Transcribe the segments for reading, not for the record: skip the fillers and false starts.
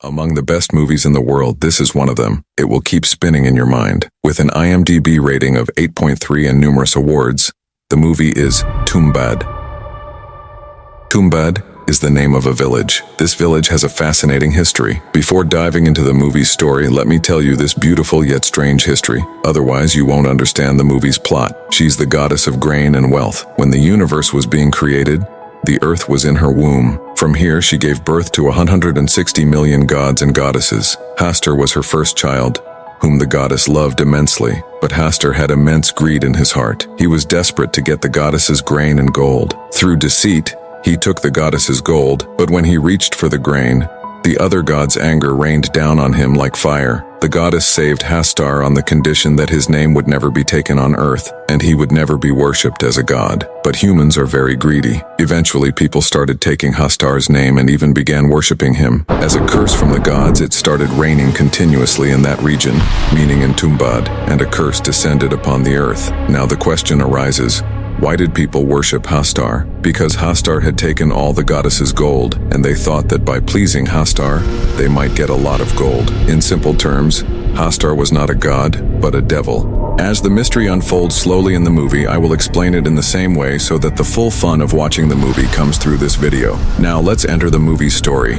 Among the best movies in the world, this is one of them. It will keep spinning in your mind. With an IMDb rating of 8.3 and numerous awards, the movie is Tumbbad. Tumbbad is the name of a village. This village has a fascinating history. Before diving into the movie's story, let me tell you this beautiful yet strange history. Otherwise, you won't understand the movie's plot. She's the goddess of grain and wealth. When the universe was being created, the earth was in her womb. From here, she gave birth to 160 million gods and goddesses. Hastar was her first child, whom the goddess loved immensely. But Hastar had immense greed in his heart. He was desperate to get the goddess's grain and gold. Through deceit, he took the goddess's gold, but when he reached for the grain, the other god's anger rained down on him like fire. The goddess saved Hastar on the condition that his name would never be taken on earth, and he would never be worshipped as a god. But humans are very greedy. Eventually, people started taking Hastar's name and even began worshipping him. As a curse from the gods, it started raining continuously in that region, meaning in Tumbbad, and a curse descended upon the earth. Now the question arises, why did people worship Hastar? Because Hastar had taken all the goddess's gold, and they thought that by pleasing Hastar, they might get a lot of gold. In simple terms, Hastar was not a god, but a devil. As the mystery unfolds slowly in the movie, I will explain it in the same way so that the full fun of watching the movie comes through this video. Now let's enter the movie's story.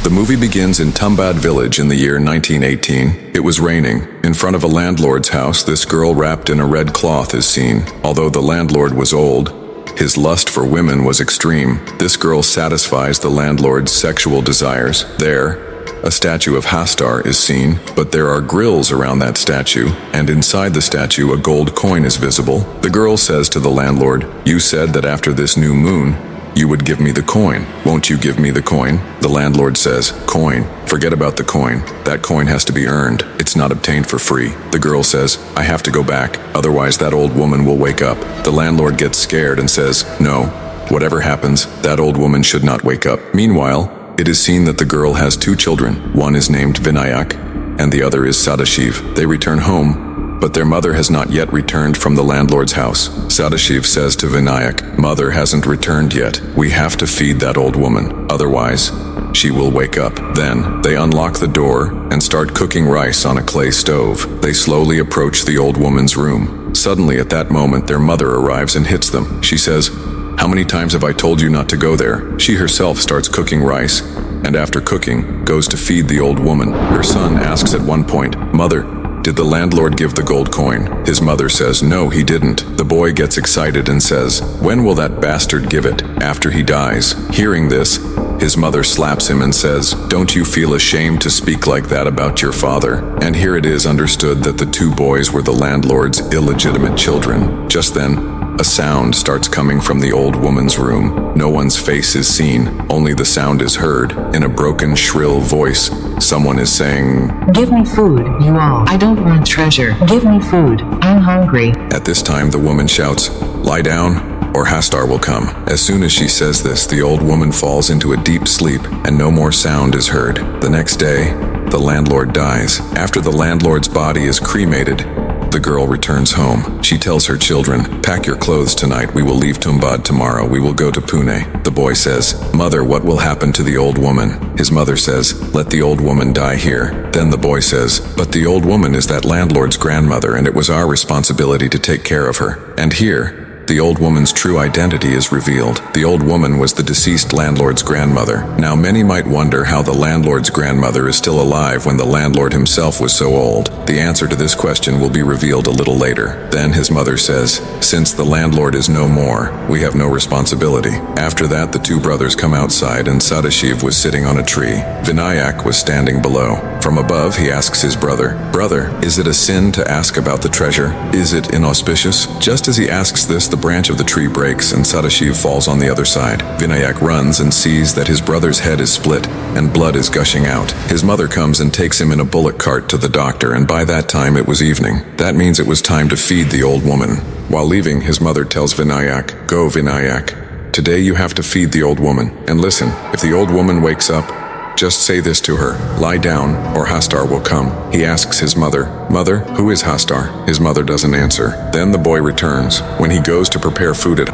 The movie begins in Tumbbad village in the year 1918. It was raining. In front of a landlord's house, this girl wrapped in a red cloth is seen. Although the landlord was old, his lust for women was extreme. This girl satisfies the landlord's sexual desires. There, a statue of Hastar is seen, but there are grills around that statue, and inside the statue a gold coin is visible. The girl says to the landlord, "You said that after this new moon, you would give me the coin. Won't you give me the coin?" The landlord says, "Coin? Forget about the coin. That coin has to be earned. It's not obtained for free." The girl says, "I have to go back, otherwise that old woman will wake up." The landlord gets scared and says, "No, whatever happens, that old woman should not wake up." Meanwhile, it is seen that the girl has two children. One is named Vinayak, and the other is Sadashiv. They return home, but their mother has not yet returned from the landlord's house. Sadashiv says to Vinayak, "Mother hasn't returned yet. We have to feed that old woman. Otherwise, she will wake up." Then, they unlock the door and start cooking rice on a clay stove. They slowly approach the old woman's room. Suddenly, at that moment, their mother arrives and hits them. She says, "How many times have I told you not to go there?" She herself starts cooking rice, and after cooking, goes to feed the old woman. Her son asks at one point, "Mother, did the landlord give the gold coin?" His mother says, "No, he didn't." The boy gets excited and says, "When will that bastard give it? After he dies." Hearing this, his mother slaps him and says, "Don't you feel ashamed to speak like that about your father?" And here it is understood that the two boys were the landlord's illegitimate children. Just then, a sound starts coming from the old woman's room. No one's face is seen, only the sound is heard. In a broken, shrill voice, someone is saying, "Give me food, you all. I don't want treasure. Give me food. I'm hungry." At this time, the woman shouts, "Lie down, or Hastar will come." As soon as she says this, the old woman falls into a deep sleep, and no more sound is heard. The next day, the landlord dies. After the landlord's body is cremated, the girl returns home. She tells her children, "Pack your clothes tonight. We will leave Tumbbad tomorrow. We will go to Pune." The boy says, "Mother, what will happen to the old woman?" His mother says, "Let the old woman die here." Then the boy says, "But the old woman is that landlord's grandmother, and it was our responsibility to take care of her." And here, the old woman's true identity is revealed. The old woman was the deceased landlord's grandmother. Now many might wonder how the landlord's grandmother is still alive when the landlord himself was so old. The answer to this question will be revealed a little later. Then his mother says, "Since the landlord is no more, we have no responsibility." After that, the two brothers come outside, and Sadashiv was sitting on a tree. Vinayak was standing below. From above, he asks his brother, "Brother, is it a sin to ask about the treasure? Is it inauspicious?" Just as he asks this, the branch of the tree breaks and Sadashiv falls on the other side. Vinayak runs and sees that his brother's head is split and blood is gushing out. His mother comes and takes him in a bullock cart to the doctor, and by that time it was evening. That means it was time to feed the old woman. While leaving, his mother tells Vinayak, "Go, Vinayak. Today you have to feed the old woman. And listen, if the old woman wakes up, just say this to her, 'Lie down, or Hastar will come.'" He asks his mother, "Mother, who is Hastar?" His mother doesn't answer. Then the boy returns. When he goes to prepare food at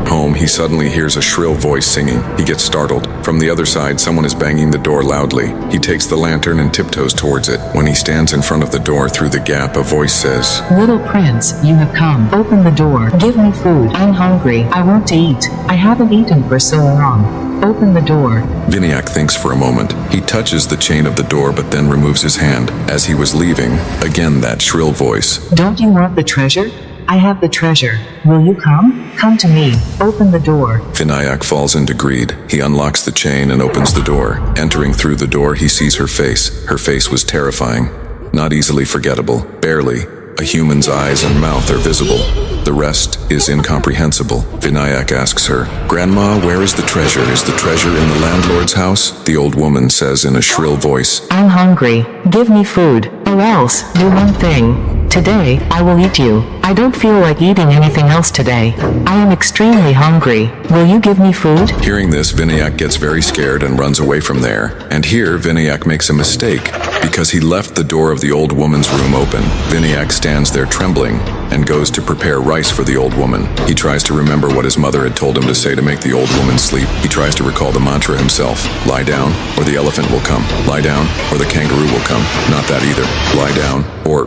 Home, he suddenly hears a shrill voice singing. He gets startled. From the other side, someone is banging the door loudly. He takes the lantern and tiptoes towards it. When he stands in front of the door through the gap, a voice says, Little prince, you have come. Open the door. Give me food. I'm hungry. I want to eat. I haven't eaten for so long. Open the door. Vinayak thinks for a moment. He touches the chain of the door but then removes his hand. As he was leaving, again that shrill voice. Don't you want the treasure? I have the treasure. Will you come? Come to me. Open the door. Vinayak falls into greed. He unlocks the chain and opens the door. Entering through the door, he sees her face. Her face was terrifying. Not easily forgettable. Barely. A human's eyes and mouth are visible. The rest is incomprehensible. Vinayak asks her, Grandma, where is the treasure? Is the treasure in the landlord's house? The old woman says in a shrill voice, I'm hungry. Give me food. Or else, do one thing. Today, I will eat you. I don't feel like eating anything else today. I am extremely hungry. Will you give me food? Hearing this, Vinayak gets very scared and runs away from there. And here, Vinayak makes a mistake, because he left the door of the old woman's room open. Vinayak stands there trembling, and goes to prepare rice for the old woman. He tries to remember what his mother had told him to say to make the old woman sleep. He tries to recall the mantra himself. Lie down, or the elephant will come. Lie down, or the kangaroo will come. Not that either. Lie down, or,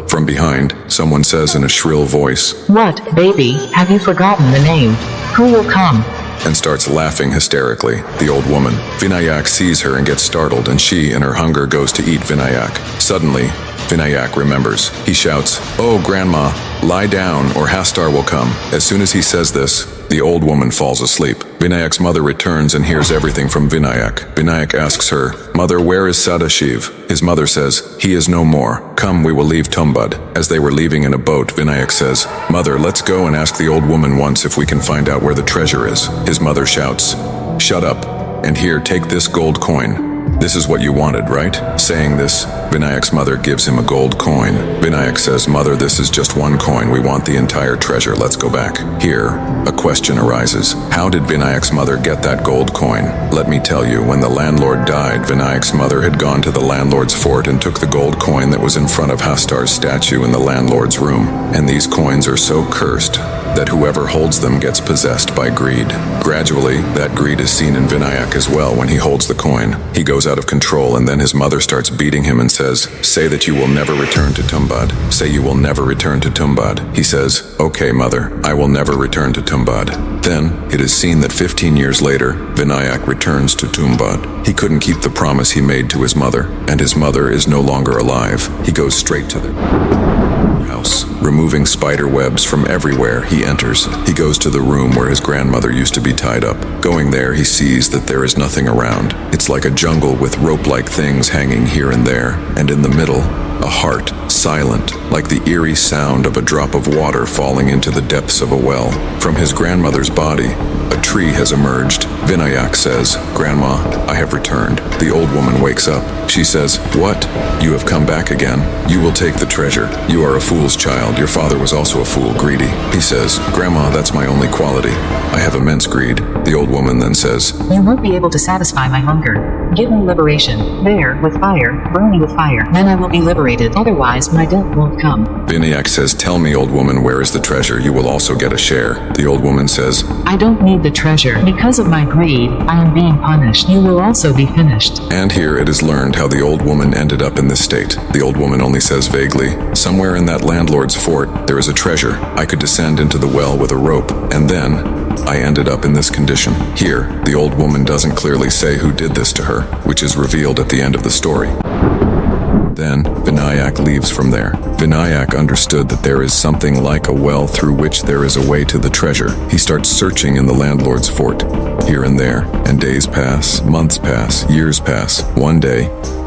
from behind, someone says in a shrill voice, What, baby, have you forgotten the name? Who will come? And starts laughing hysterically, the old woman. Vinayak sees her and gets startled, and she, in her hunger, goes to eat Vinayak. Suddenly, Vinayak remembers. He shouts, Oh, Grandma, lie down, or Hastar will come. As soon as he says this, the old woman falls asleep. Vinayak's mother returns and hears everything from Vinayak. Vinayak asks her, Mother, where is Sadashiv? His mother says, He is no more. Come, we will leave Tumbbad. As they were leaving in a boat, Vinayak says, Mother, let's go and ask the old woman once if we can find out where the treasure is. His mother shouts, Shut up, and here, take this gold coin. This is what you wanted, right? Saying this, Vinayak's mother gives him a gold coin. Vinayak says, Mother, this is just one coin. We want the entire treasure. Let's go back. Here, a question arises. How did Vinayak's mother get that gold coin? Let me tell you, when the landlord died, Vinayak's mother had gone to the landlord's fort and took the gold coin that was in front of Hastar's statue in the landlord's room. And these coins are so cursed that whoever holds them gets possessed by greed. Gradually, that greed is seen in Vinayak as well when he holds the coin. He goes out of control, and then his mother starts beating him and says, Say that you will never return to Tumbbad. Say you will never return to Tumbbad. He says, Okay, mother, I will never return to Tumbbad. Then, it is seen that 15 years later, Vinayak returns to Tumbbad. He couldn't keep the promise he made to his mother, and his mother is no longer alive. He goes straight to the house. Removing spider webs from everywhere, he enters. He goes to the room where his grandmother used to be tied up. Going there, he sees that there is nothing around. It's like a jungle with rope-like things hanging here and there, and in the middle, a heart, silent, like the eerie sound of a drop of water falling into the depths of a well. From his grandmother's body, a tree has emerged. Vinayak says, Grandma, I have returned. The old woman wakes up. She says, What? You have come back again. You will take the treasure. You are a fool's child. Your father was also a fool, greedy. He says, Grandma, that's my only quality. I have immense greed. The old woman then says, You won't be able to satisfy my hunger. Give me liberation. There, with fire. Burn me with fire. Then I will be liberated. Otherwise, my death won't come. Vinayak says, Tell me, old woman, where is the treasure? You will also get a share. The old woman says, I don't need the treasure. Because of my greed, I am being punished. You will also be finished. And here it is learned how the old woman ended up in this state. The old woman only says vaguely, Somewhere in that landlord's fort, there is a treasure. I could descend into the well with a rope, and then I ended up in this condition. Here, the old woman doesn't clearly say who did this to her, which is revealed at the end of the story. Then, Vinayak leaves from there. Vinayak understood that there is something like a well through which there is a way to the treasure. He starts searching in the landlord's fort, here and there, and days pass, months pass, years pass. One day,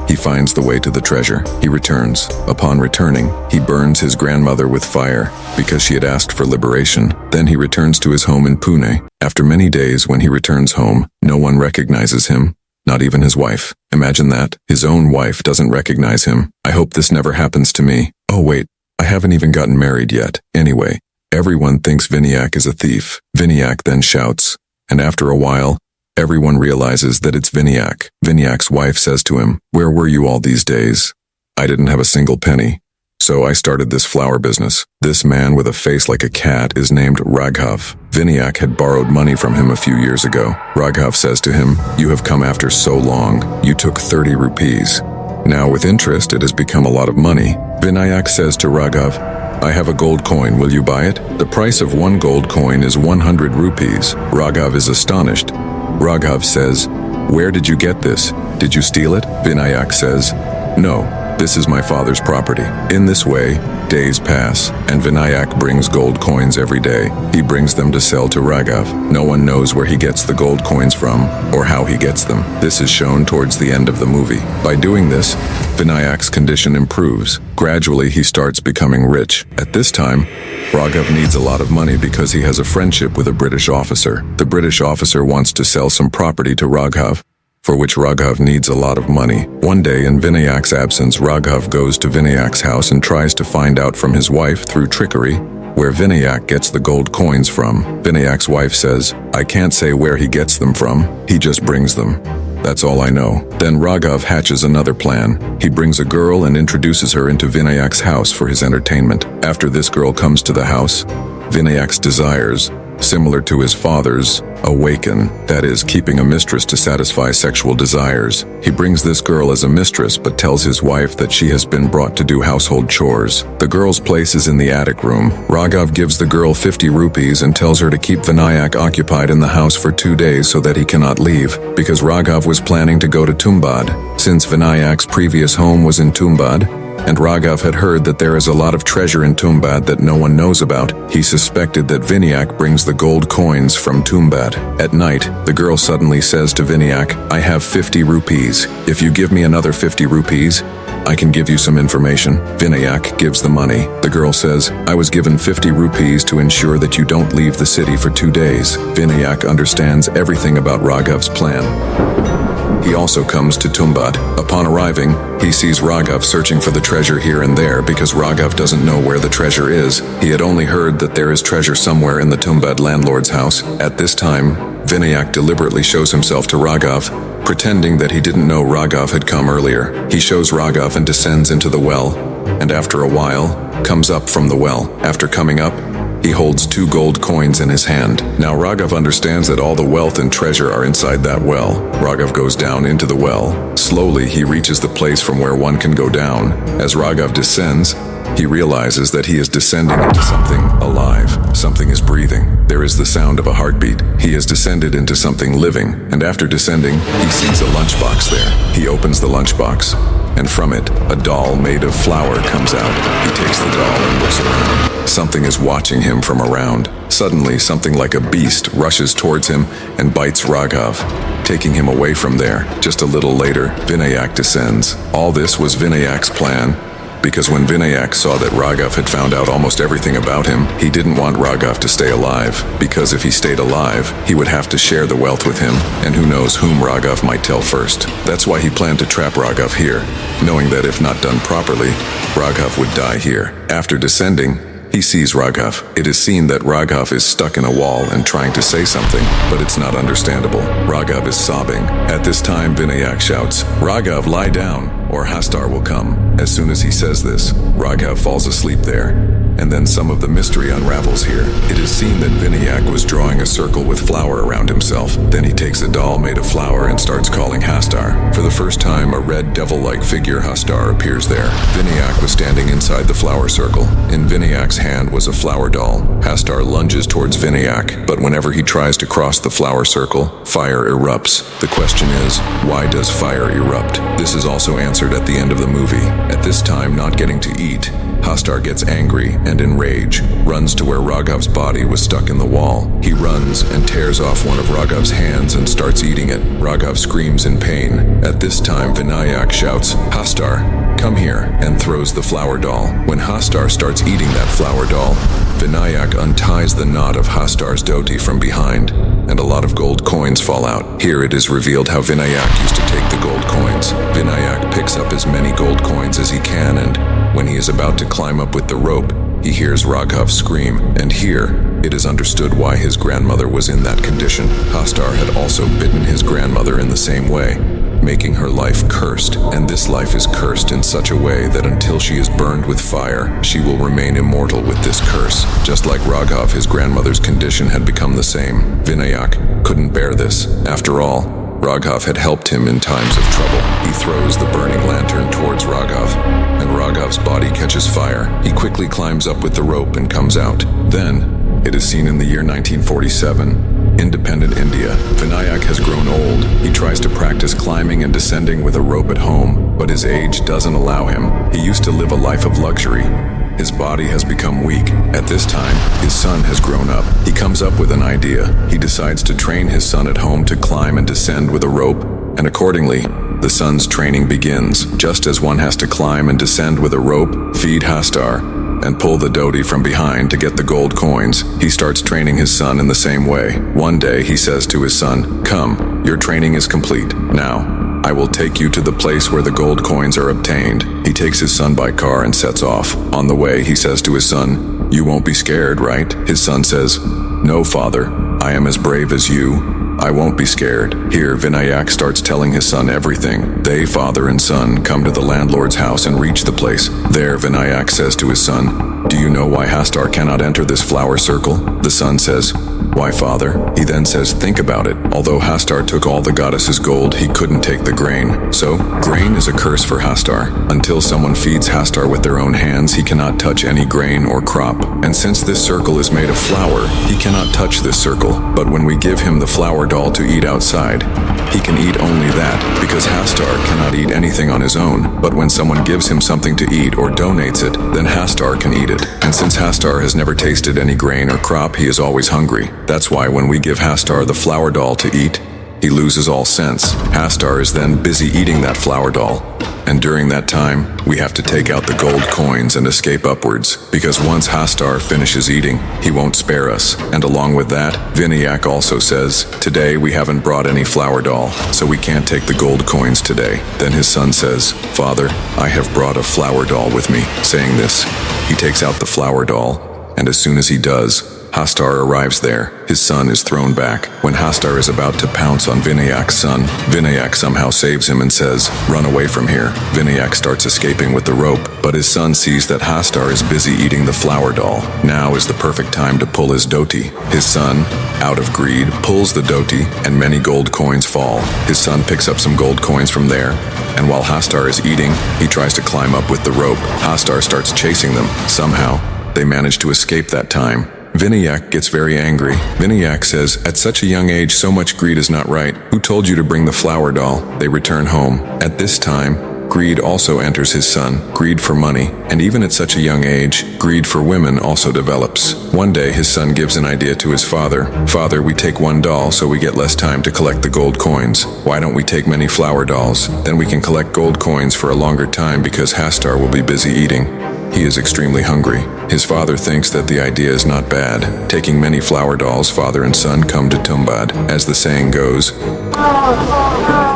he finds the way to the treasure. He returns. Upon returning, he burns his grandmother with fire because she had asked for liberation. Then he returns to his home in Pune. After many days, when he returns home, no one recognizes him. Not even his wife. Imagine that. His own wife doesn't recognize him. I hope this never happens to me. Oh wait, I haven't even gotten married yet. Anyway, everyone thinks Vinayak is a thief. Vinayak then shouts, and after a while, everyone realizes that it's Vinayak. Vinayak's wife says to him, Where were you all these days? I didn't have a single penny. So I started this flower business. This man with a face like a cat is named Raghav. Vinayak had borrowed money from him a few years ago. Raghav says to him, "You have come after so long. You took 30 rupees. Now with interest, it has become a lot of money." Vinayak says to Raghav, "I have a gold coin, will you buy it? The price of one gold coin is 100 rupees. Raghav is astonished. Raghav says, "Where did you get this? Did you steal it?" Vinayak says, "No, this is my father's property." In this way, days pass, and Vinayak brings gold coins every day. He brings them to sell to Raghav. No one knows where he gets the gold coins from or how he gets them. This is shown towards the end of the movie. By doing this, Vinayak's condition improves. Gradually, he starts becoming rich. At this time, Raghav needs a lot of money because he has a friendship with a British officer. The British officer wants to sell some property to Raghav, for which Raghav needs a lot of money. One day, in Vinayak's absence, Raghav goes to Vinayak's house and tries to find out from his wife through trickery where Vinayak gets the gold coins from. Vinayak's wife says, "I can't say where he gets them from, he just brings them. That's all I know." Then Raghav hatches another plan. He brings a girl and introduces her into Vinayak's house for his entertainment. After this girl comes to the house, Vinayak's desires, similar to his father's, awaken, that is, keeping a mistress to satisfy sexual desires. He brings this girl as a mistress but tells his wife that she has been brought to do household chores. The girl's place is in the attic room. Raghav gives the girl 50 rupees and tells her to keep Vinayak occupied in the house for 2 days so that he cannot leave, because Raghav was planning to go to Tumbbad. Since Vinayak's previous home was in Tumbbad, and Raghav had heard that there is a lot of treasure in Tumbbad that no one knows about, he suspected that Vinayak brings the gold coins from Tumbbad. At night, the girl suddenly says to Vinayak, "I have 50 rupees. If you give me another 50 rupees, I can give you some information." Vinayak gives the money. The girl says, "I was given 50 rupees to ensure that you don't leave the city for 2 days. Vinayak understands everything about Raghav's plan. He also comes to Tumbbad. Upon arriving, he sees Raghav searching for the treasure here and there because Raghav doesn't know where the treasure is. He had only heard that there is treasure somewhere in the Tumbbad landlord's house. At this time, Vinayak deliberately shows himself to Raghav, pretending that he didn't know Raghav had come earlier. He shows Raghav and descends into the well, and after a while, comes up from the well. After coming up, he holds 2 gold coins in his hand. Now Raghav understands that all the wealth and treasure are inside that well. Raghav goes down into the well. Slowly, he reaches the place from where one can go down. As Raghav descends, he realizes that he is descending into something alive. Something is breathing. There is the sound of a heartbeat. He has descended into something living, and after descending, he sees a lunchbox there. He opens the lunchbox, and from it, a doll made of flour comes out. He takes the doll and looks around. Something is watching him from around. Suddenly, something like a beast rushes towards him and bites Raghav, taking him away from there. Just a little later, Vinayak descends. All this was Vinayak's plan, because when Vinayak saw that Raghav had found out almost everything about him, he didn't want Raghav to stay alive, because if he stayed alive, he would have to share the wealth with him, and who knows whom Raghav might tell first. That's why he planned to trap Raghav here, knowing that if not done properly, Raghav would die here. After descending, he sees Raghav. It is seen that Raghav is stuck in a wall and trying to say something, but it's not understandable. Raghav is sobbing. At this time, Vinayak shouts, "Raghav, lie down, or Hastar will come." As soon as he says this, Raghav falls asleep there, and then some of the mystery unravels here. It is seen that Vinayak was drawing a circle with flour around himself. Then he takes a doll made of flour and starts calling Hastar. For the first time, a red devil-like figure, Hastar, appears there. Vinayak was standing inside the flour circle. In Vinayak's hand was a flour doll. Hastar lunges towards Vinayak, but whenever he tries to cross the flour circle, fire erupts. The question is, why does fire erupt? This is also answered at the end of the movie. At this time, not getting to eat, Hastar gets angry and in rage, runs to where Raghav's body was stuck in the wall. He runs and tears off one of Raghav's hands and starts eating it. Raghav screams in pain. At this time, Vinayak shouts, "Hastar, come here," and throws the flour doll. When Hastar starts eating that flour doll, Vinayak unties the knot of Hastar's dhoti from behind, and a lot of gold coins fall out. Here it is revealed how Vinayak used to take the gold coins. Vinayak picks up as many gold coins as he can, and when he is about to climb up with the rope, he hears Raghav scream, and here it is understood why his grandmother was in that condition. Hastar had also bitten his grandmother in the same way. making her life cursed. And this life is cursed in such a way that until she is burned with fire, she will remain immortal with this curse. Just like Raghav, his grandmother's condition had become the same. Vinayak couldn't bear this. After all, Raghav had helped him in times of trouble. He throws the burning lantern towards Raghav, and Raghav's body catches fire. He quickly climbs up with the rope and comes out. Then, it is seen in the year 1947, independent India. Vinayak has grown old. He tries to practice climbing and descending with a rope at home, but his age doesn't allow him. He used to live a life of luxury. His body has become weak. At this time, his son has grown up. He comes up with an idea. He decides to train his son at home to climb and descend with a rope, and accordingly, the son's training begins. Just as one has to climb and descend with a rope, feed Hastar, and pull the dhoti from behind to get the gold coins, he starts training his son in the same way. One day, he says to his son, "Come, your training is complete. Now, I will take you to the place where the gold coins are obtained." He takes his son by car and sets off. On the way, he says to his son, "You won't be scared, right?" His son says, "No, father. I am as brave as you. I won't be scared." Here, Vinayak starts telling his son everything. They, father and son, come to the landlord's house and reach the place. There, Vinayak says to his son, "Do you know why Hastar cannot enter this flower circle?" The son says, "Why, father?" He then says, "Think about it. Although Hastar took all the goddess's gold, he couldn't take the grain. So, grain is a curse for Hastar. Until someone feeds Hastar with their own hands, he cannot touch any grain or crop. And since this circle is made of flour, he cannot touch this circle. But when we give him the flower doll to eat outside, he can eat only that, because Hastar cannot eat anything on his own. But when someone gives him something to eat or donates it, then Hastar can eat it. And since Hastar has never tasted any grain or crop, he is always hungry. That's why when we give Hastar the flower doll to eat, he loses all sense. Hastar is then busy eating that flower doll. And during that time, we have to take out the gold coins and escape upwards, because once Hastar finishes eating, he won't spare us. And along with that, Vinayak also says, "Today we haven't brought any flower doll, so we can't take the gold coins today." Then his son says, "Father, I have brought a flower doll with me." Saying this, he takes out the flower doll, and as soon as he does, Hastar arrives there. His son is thrown back. When Hastar is about to pounce on Vinayak's son, Vinayak somehow saves him and says, "Run away from here." Vinayak starts escaping with the rope, but his son sees that Hastar is busy eating the flower doll. Now is the perfect time to pull his dhoti. His son, out of greed, pulls the dhoti, and many gold coins fall. His son picks up some gold coins from there, and while Hastar is eating, he tries to climb up with the rope. Hastar starts chasing them. Somehow, they manage to escape that time. Vinayak gets very angry. Vinayak says, "At such a young age, so much greed is not right. Who told you to bring the flower doll?" They return home. At this time, greed also enters his son. Greed for money. And even at such a young age, greed for women also develops. One day, his son gives an idea to his father. "Father, we take one doll so we get less time to collect the gold coins. Why don't we take many flower dolls? Then we can collect gold coins for a longer time because Hastar will be busy eating. He is extremely hungry." His father thinks that the idea is not bad. Taking many flower dolls, father and son come to Tumbbad. As the saying goes,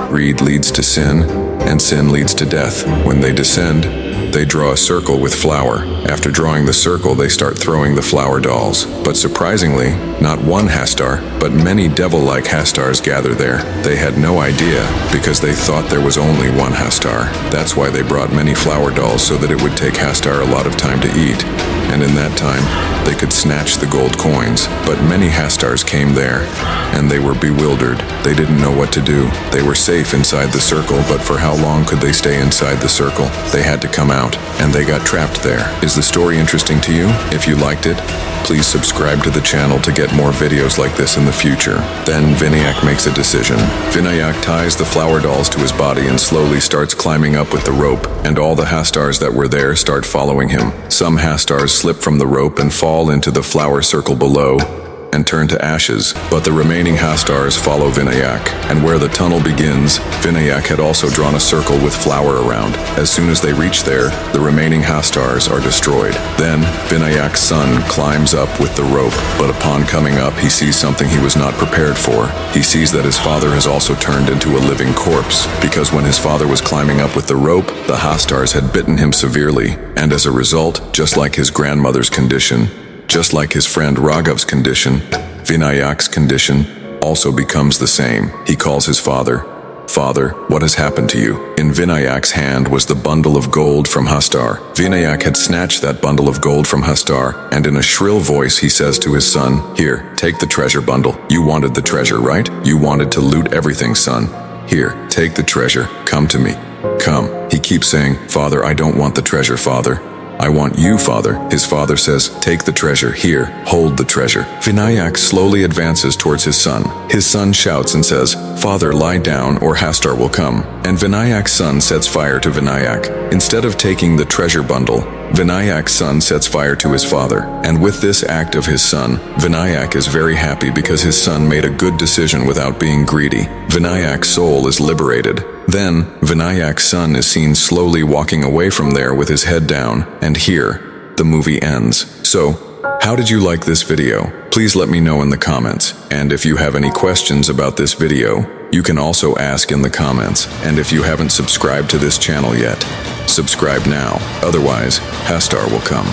greed leads to sin, and sin leads to death. When they descend, they draw a circle with flour. After drawing the circle, they start throwing the flower dolls. But surprisingly, not one Hastar, but many devil-like Hastars gather there. They had no idea, because they thought there was only one Hastar. That's why they brought many flower dolls, so that it would take Hastar a lot of time to eat. And in that time, they could snatch the gold coins. But many Hastars came there, and they were bewildered. They didn't know what to do. They were safe inside the circle, but for how long could they stay inside the circle? They had to come out, and they got trapped there. Is the story interesting to you? If you liked it, please subscribe to the channel to get more videos like this in the future. Then Vinayak makes a decision. Vinayak ties the flower dolls to his body and slowly starts climbing up with the rope, and all the Hastars that were there start following him. Some Hastars slip from the rope and fall into the flower circle below and turn to ashes, but the remaining Hastars follow Vinayak, and where the tunnel begins, Vinayak had also drawn a circle with flour around. As soon as they reach there, the remaining Hastars are destroyed. Then, Vinayak's son climbs up with the rope, but upon coming up, he sees something he was not prepared for. He sees that his father has also turned into a living corpse, because when his father was climbing up with the rope, the Hastars had bitten him severely, and as a result, just like his grandmother's condition, just like his friend Raghav's condition, Vinayak's condition also becomes the same. He calls his father. "Father, what has happened to you?" In Vinayak's hand was the bundle of gold from Hastar. Vinayak had snatched that bundle of gold from Hastar, and in a shrill voice he says to his son, "Here, take the treasure bundle. You wanted the treasure, right? You wanted to loot everything, son. Here, take the treasure. Come to me. Come." He keeps saying, "Father, I don't want the treasure, Father. I want you, Father." His father says, "Take the treasure. Here, hold the treasure." Vinayak slowly advances towards his son. His son shouts and says, "Father, lie down or Hastar will come." And Vinayak's son sets fire to Vinayak. Instead of taking the treasure bundle, Vinayak's son sets fire to his father. And with this act of his son, Vinayak is very happy because his son made a good decision without being greedy. Vinayak's soul is liberated. Then, Vinayak's son is seen slowly walking away from there with his head down, and here, the movie ends. So, how did you like this video? Please let me know in the comments. And if you have any questions about this video, you can also ask in the comments. And if you haven't subscribed to this channel yet, subscribe now. Otherwise, Hastar will come.